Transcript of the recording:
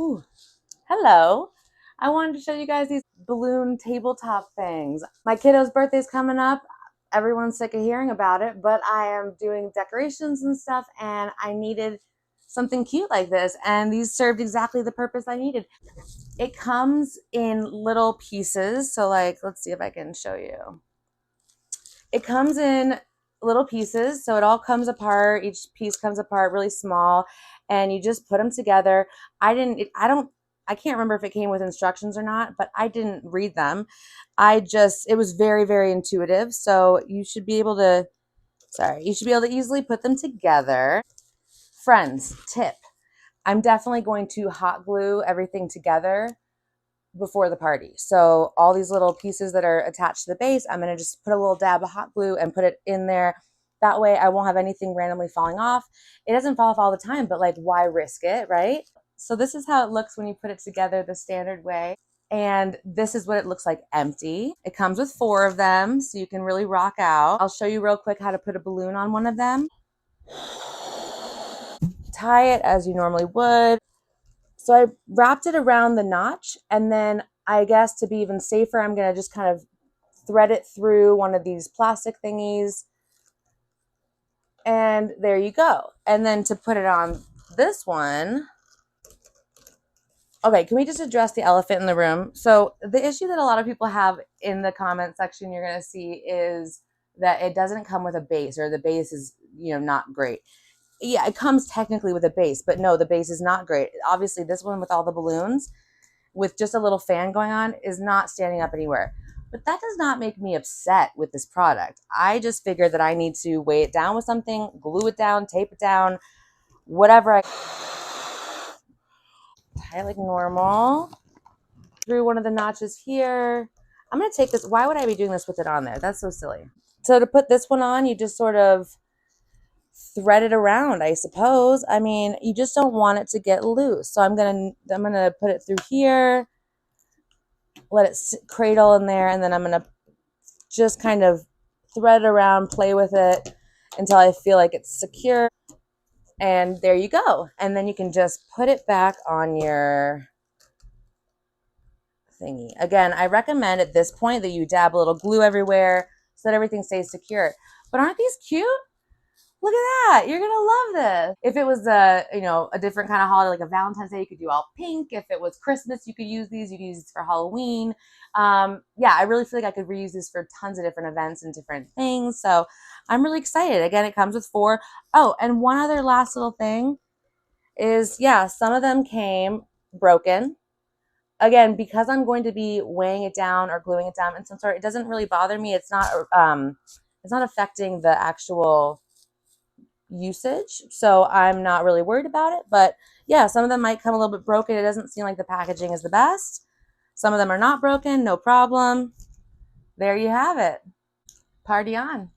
Ooh, hello. I wanted to show you guys these balloon tabletop things. My kiddo's birthday's coming up. Everyone's sick of hearing about it, but I am doing decorations and stuff, and I needed something cute like this, and these served exactly the purpose I needed. It comes in little pieces, so like, let's see if I can show you. It comes in little pieces, so it all comes apart. Each piece comes apart really small, and you just put them together. I can't remember if it came with instructions or not, but I didn't read them. It was very, very intuitive. So you should be able to easily put them together. Friends, tip. I'm definitely going to hot glue everything together before the party. So all these little pieces that are attached to the base, I'm going to just put a little dab of hot glue and put it in there. That way I won't have anything randomly falling off. It doesn't fall off all the time, but like, why risk it, right? So this is how it looks when you put it together the standard way. And this is what it looks like empty. It comes with 4 of them, so you can really rock out. I'll show you real quick how to put a balloon on one of them. Tie it as you normally would. So I wrapped it around the notch, and then I guess to be even safer, I'm going to just kind of thread it through one of these plastic thingies. And there you go. And then to put it on this one, okay, can we just address the elephant in the room? So the issue that a lot of people have in the comment section you're going to see is that it doesn't come with a base, or the base is, not great. Yeah, it comes technically with a base, but no, the base is not great. Obviously, this one with all the balloons, with just a little fan going on, is not standing up anywhere. But that does not make me upset with this product. I just figured that I need to weigh it down with something, glue it down, tape it down, whatever. I tie it like normal through one of the notches here. I'm going to take this. Why would I be doing this with it on there? That's so silly. So to put this one on, you just sort of thread it around, I suppose. I mean, you just don't want it to get loose. So I'm gonna put it through here, let it cradle in there, and then I'm gonna just kind of thread it around, play with it until I feel like it's secure. And there you go. And then you can just put it back on your thingy. Again, I recommend at this point that you dab a little glue everywhere so that everything stays secure. But aren't these cute? Look at that. You're going to love this. If it was a different kind of holiday, like a Valentine's Day, you could do all pink. If it was Christmas, you could use these. You could use these for Halloween. Yeah, I really feel like I could reuse this for tons of different events and different things. So I'm really excited. Again, it comes with 4. Oh, and one other last little thing is, yeah, some of them came broken. Again, because I'm going to be weighing it down or gluing it down in some sort, it doesn't really bother me. It's not affecting the actual usage, so I'm not really worried about it. But yeah, some of them might come a little bit broken. It doesn't seem like the packaging is the best. Some of them are not broken, no problem. There you have it. Party on.